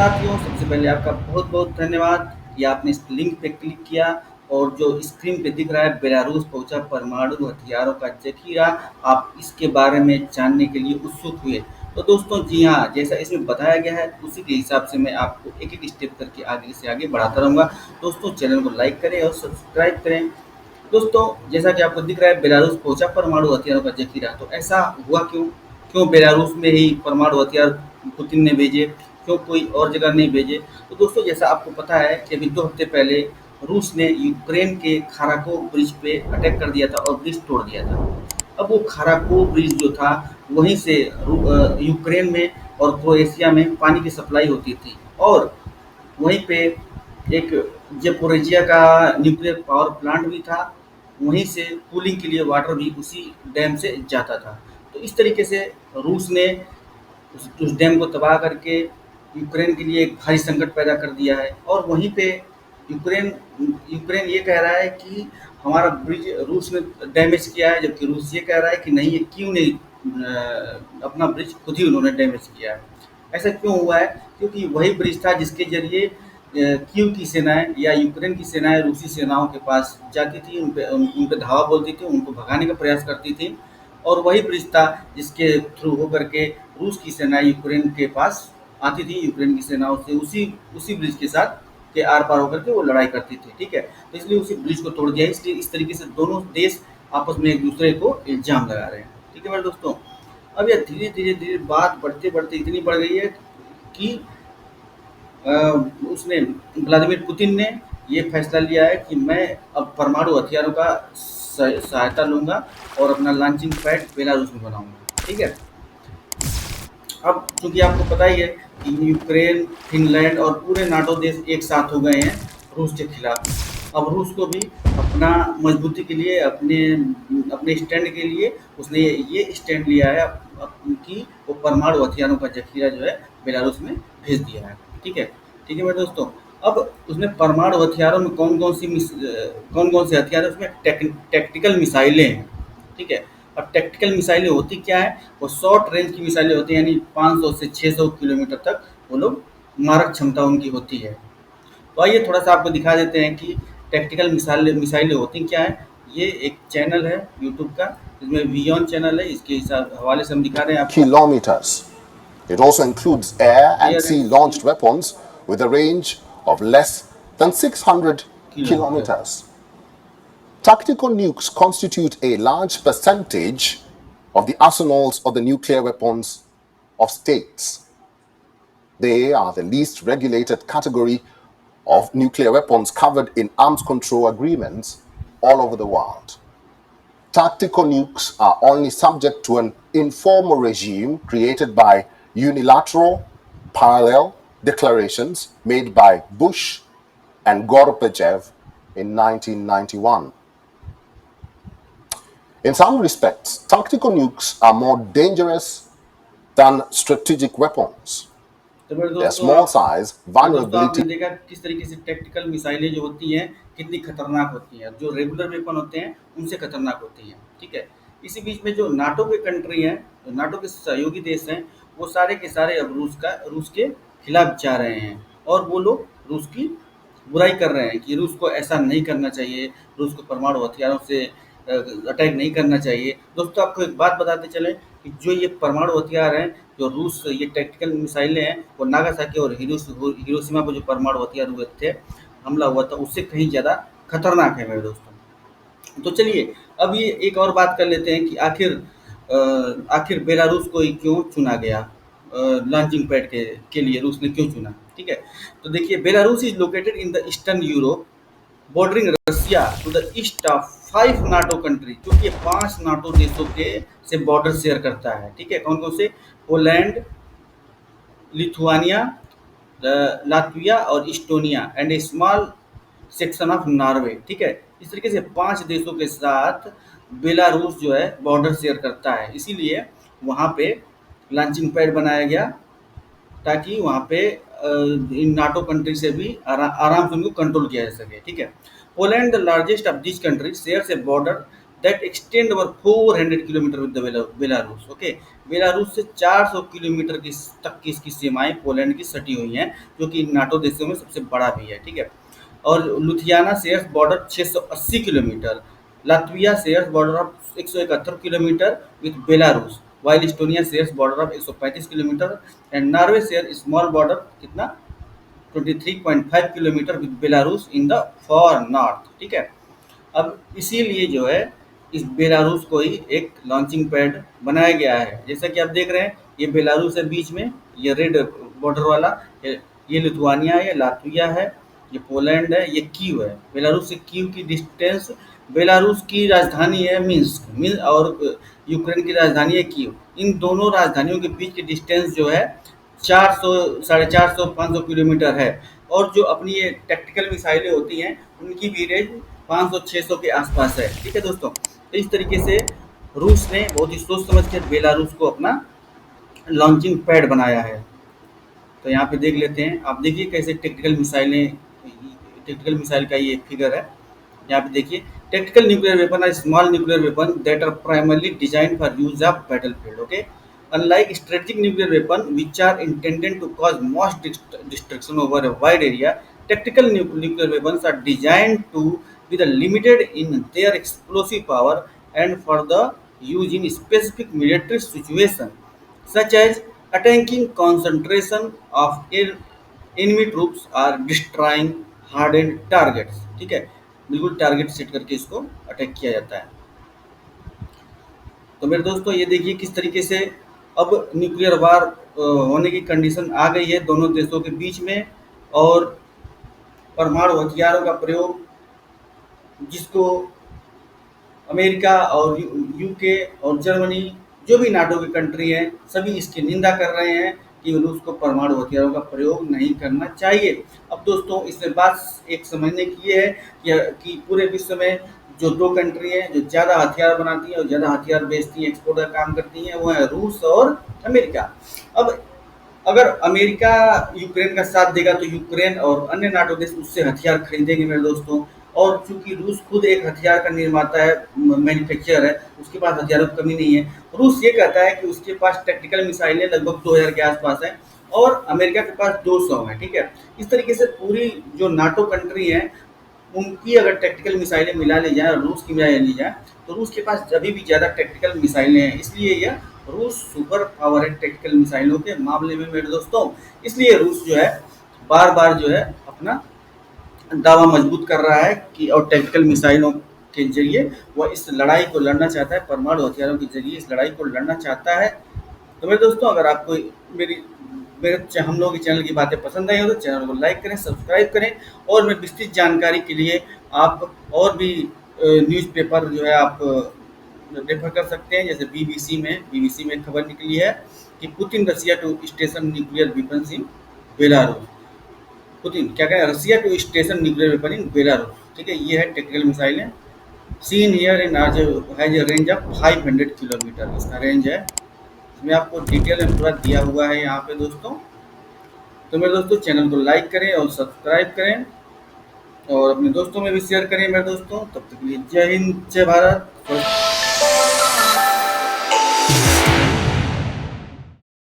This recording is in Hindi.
साथियों, सबसे पहले आपका बहुत-बहुत धन्यवाद कि आपने इस लिंक पे क्लिक किया और जो स्क्रीन पे दिख रहा है बेलारूस पहुँचा परमाणु हथियारों का ज़ख़ीरा, आप इसके बारे में जानने के लिए उत्सुक हुए। तो दोस्तों जी हाँ, जैसा इसमें बताया गया है उसी के हिसाब से मैं आपको एक-एक स्टेप करके आगे से आगे बढ़ाता रहूँगा। दोस्तों चैनल को लाइक करें और सब्सक्राइब करें। दोस्तों जैसा कि आपको दिख रहा है बेलारूस पहुँचा परमाणु हथियारों का ज़ख़ीरा, तो ऐसा हुआ क्यों? क्यों बेलारूस में ही परमाणु हथियार पुतिन ने भेजे, क्यों कोई और जगह नहीं भेजे? तो दोस्तों जैसा आपको पता है कि अभी 2 हफ्ते पहले रूस ने यूक्रेन के खाराकोव ब्रिज पे अटैक कर दिया था और ब्रिज तोड़ दिया था। अब वो खाराकोव ब्रिज जो था वहीं से यूक्रेन में और क्रोएशिया में पानी की सप्लाई होती थी और वहीं पे एक ज़ेपोरिज़िया का न्यूक्लियर पावर प्लांट भी था, वहीं से कूलिंग के लिए वाटर भी उसी डैम से जाता था। तो इस तरीके से रूस ने उस डैम को तबाह करके यूक्रेन के लिए एक भारी संकट पैदा कर दिया है और वहीं पे यूक्रेन यूक्रेन ये कह रहा है कि हमारा ब्रिज रूस ने डैमेज किया है, जबकि रूस ये कह रहा है कि नहीं, ये क्यों नहीं अपना ब्रिज खुद ही उन्होंने डैमेज किया है। ऐसा क्यों हुआ है? क्योंकि वही ब्रिज था जिसके ज़रिए कीव की सेनाएँ या यूक्रेन की सेनाएँ रूसी सेनाओं के पास जाती थी, उन पे धावा बोलती थी, उनको भगाने का प्रयास करती थी और वही ब्रिज था जिसके थ्रू होकर के रूस की सेनाएँ यूक्रेन के पास आती थी, यूक्रेन की सेनाओं से उसी उसी ब्रिज के साथ के आर-पार होकर के वो लड़ाई करती थी, ठीक है? तो इसलिए उसी ब्रिज को तोड़ दिया है, इसलिए इस तरीके से दोनों देश आपस में एक-दूसरे को इल्ज़ाम लगा रहे हैं, ठीक है मेरे दोस्तों? अब ये धीरे-धीरे बात बढ़ते-बढ़ते इतनी बढ़ गई है कि अ, उसने व्लादिमीर पुतिन ने ये फैसला लिया है कि मैं अब परमाणु हथियारों का सहायता लूँगा और अपना लॉन्चिंग पैड बेलारूस में बनाऊँगा, ठीक है? अब चूँकि आपको पता ही है कि यूक्रेन, फ़िनलैंड और पूरे नाटो देश एक साथ हो गए हैं रूस के खिलाफ। अब रूस को भी अपना मजबूती के लिए अपने स्टैंड के लिए उसने ये स्टैंड लिया है कि वो परमाणु हथियारों का ज़ख़ीरा जो है बेलारूस में भेज दिया है। ठीक है? ठीक है मेरे दोस्तों। अब उसमें परमाणु हथियारों में कौन-कौन से हथियार हैं, उसमें टैक्टिकल मिसाइलें हैं। ठीक है? अब टैक्टिकल मिसाइलें होती क्या है? वो शॉर्ट रेंज की मिसाइलें होती हैं, यानी 500 से 600 किलोमीटर तक वो लोग मारक क्षमता उनकी होती है। तो आइए थोड़ा-सा आपको दिखा देते हैं कि टैक्टिकल मिसाइलें होती क्या हैं। ये एक चैनल है यूट्यूब का, जिसमें वियॉन चैनल है, इसके हवाले से हम दिखा रहे हैं आपको। Kilometers. It also includes air and air and sea sea-launched weapons with a range of less than 600 kilometre. kilometers. Tactical nukes constitute a large percentage of the arsenals of the nuclear weapons of states. They are the least regulated category of nuclear weapons covered in arms control agreements all over the world. Tactical nukes are only subject to an informal regime created by unilateral, parallel declarations made by Bush and Gorbachev in 1991. In some respects, tactical nukes are more dangerous than strategic weapons. तो मेरे Their दोस्तों small size, आपने vulnerability, देखा किस तरीके से टैक्टिकल मिसाइलें जो होती हैं कितनी खतरनाक होती हैं, जो रेगुलर वेपन होते हैं उनसे खतरनाक होती हैं, ठीक है? इसी बीच में जो नाटो के कंट्री हैं, जो नाटो के सहयोगी देश हैं, वो सारे के सारे अब रूस के खिलाफ जा रहे हैं और वो लोग रूस की बुराई कर रहे हैं कि रूस को ऐसा नहीं करना चाहिए, रूस को परमाणु हथियारों से अटैक नहीं करना चाहिए। दोस्तों आपको एक बात बताते चलें कि जो ये परमाणु हथियार हैं, जो रूस ये टैक्टिकल मिसाइलें हैं, वो नागासाकी और हिरोशिमा पे जो परमाणु हथियार हुए थे, हमला हुआ था, उससे कहीं ज़्यादा खतरनाक है मेरे दोस्तों। तो चलिए अब ये एक और बात कर लेते हैं कि आखिर बेलारूस को ही क्यों चुना गया लॉन्चिंग पैड के लिए रूस ने क्यों चुना, ठीक है? तो देखिए Belarus is located in the eastern Europe bordering Russia to the east of 5 NATO country, क्योंकि ये 5 नाटो देशों के से बॉर्डर शेयर करता है, ठीक है? कौन-कौन से? पोलैंड, लिथुआनिया, लातविया और Estonia and A small section of Norway, ठीक है? इस तरीके से 5 देशों के साथ बेलारूस जो है बॉर्डर शेयर करता है, इसीलिए वहाँ पे लॉन्चिंग पैड बनाया गया ताकि वहाँ पे इन नाटो कंट्री से भी आराम से उनको कंट्रोल किया जा सके, ठीक है? Poland the largest of this country shares A border that extend over 400 kilometre with the Belarus. Okay, Belarus से 400 किलोमीटर की तक की इसकी सीमाएं पोलैंड की सटी हुई हैं, जो कि नाटो देशों में सबसे बड़ा भी है। ठीक है, और Lithuania shares border 680 kilometre, Latvia shares border of 171 kilometre with Belarus, while Estonia shares border of 135 kilometre and Norway share small border कितना 23.5 kilometre with Belarus in the far north. ठीक है, अब इसीलिए जो है इस बेलारूस को ही एक लॉन्चिंग पैड बनाया गया है। जैसा कि आप देख रहे हैं, ये बेलारूस है बीच में, ये रेड बॉर्डर वाला, ये लिथुआनिया है, ये लातविया है, ये पोलैंड है, ये कीव है। बेलारूस से कीव की डिस्टेंस, बेलारूस की राजधानी है मिन्स्क, और यूक्रेन की राजधानी है कीव। इन दोनों राजधानियों के बीच की डिस्टेंस जो है 400, 450, 500 किलोमीटर है। और जो अपनी ये टैक्टिकल मिसाइलें होती हैं, उनकी भी रेंज 500-600 के आसपास है। ठीक है दोस्तों, तो इस तरीके से रूस ने बहुत ही सोच समझ के बेलारूस को अपना लॉन्चिंग पैड बनाया है। तो यहाँ पे देख लेते हैं, आप देखिए कैसे टेक्टिकल मिसाइल का ये फिगर है। यहाँ पे देखिए, tactical nuclear weapon are small nuclear weapon that are primarily designed for use of battlefield. Okay, unlike strategic nuclear weapon which are intended to cause most destruction over a wide area, tactical nuclear weapons are designed to be the limited in their explosive power and for the use in specific military situation, such as attacking concentration of enemy troops or destroying hardened targets। ठीक है, बिल्कुल टारगेट सेट करके इसको अटैक किया जाता है। तो मेरे दोस्तों, ये देखिए किस तरीके से अब न्यूक्लियर वार होने की कंडीशन आ गई है दोनों देशों के बीच में, और परमाणु हथियारों का प्रयोग, जिसको अमेरिका और यूके और जर्मनी, जो भी नाटो की कंट्री हैं, सभी इसकी निंदा कर रहे हैं कि रूस को परमाणु हथियारों का प्रयोग नहीं करना चाहिए। अब दोस्तों, इसमें बात एक समझने की ये है कि पूरे विश्व में जो दो कंट्री हैं जो ज़्यादा हथियार बनाती हैं और ज़्यादा हथियार बेचती हैं, एक्सपोर्ट का काम करती हैं, वो है रूस और अमेरिका। अब अगर अमेरिका यूक्रेन का साथ देगा तो यूक्रेन और अन्य नाटो देश उससे हथियार खरीदेंगे मेरे दोस्तों। और चूंकि रूस खुद एक हथियार का निर्माता है, मैन्युफैक्चरर है, उसके पास हथियारों की कमी नहीं है। रूस ये कहता है कि उसके पास टैक्टिकल मिसाइलें लगभग 2000 के आसपास है और अमेरिका के पास 200 है। ठीक है, इस तरीके से पूरी जो नाटो कंट्री है, उनकी अगर टैक्टिकल मिसाइलें मिला ली जाए और रूस की मिला ली जाए, तो रूस के पास अभी भी ज़्यादा टैक्टिकल मिसाइलें हैं। इसलिए यह रूस सुपर पावर है टैक्टिकल मिसाइलों के मामले में मेरे दोस्तों। इसलिए रूस जो है बार बार जो है अपना दावा मजबूत कर रहा है कि, और टैक्टिकल मिसाइलों के जरिए वह इस लड़ाई को लड़ना चाहता है, परमाणु हथियारों के जरिए इस लड़ाई को लड़ना चाहता है। तो मेरे दोस्तों, अगर आपको मेरी हम लोगों के चैनल की बातें पसंद आई हो तो चैनल को लाइक करें, सब्सक्राइब करें, और मैं विस्तृत जानकारी के लिए आप और भी न्यूज़पेपर जो है आप रेफर कर सकते हैं। जैसे बीबीसी में खबर निकली है कि Putin Russia to station nuclear weapons in Belarus. Putin क्या कह रहे हैं, Russia to station nuclear weapon in Belarus. ठीक है, ये है टेक्टिकल मिसाइलें seen here in are has a range of 500 kilometre इसका रेंज है। इसमें आपको डिटेल में पूरा दिया हुआ है यहाँ पे दोस्तों। तो मेरे दोस्तों, चैनल को लाइक करें और सब्सक्राइब करें और अपने दोस्तों में भी शेयर करें मेरे दोस्तों। तब तक के लिए जय हिंद, जय भारत।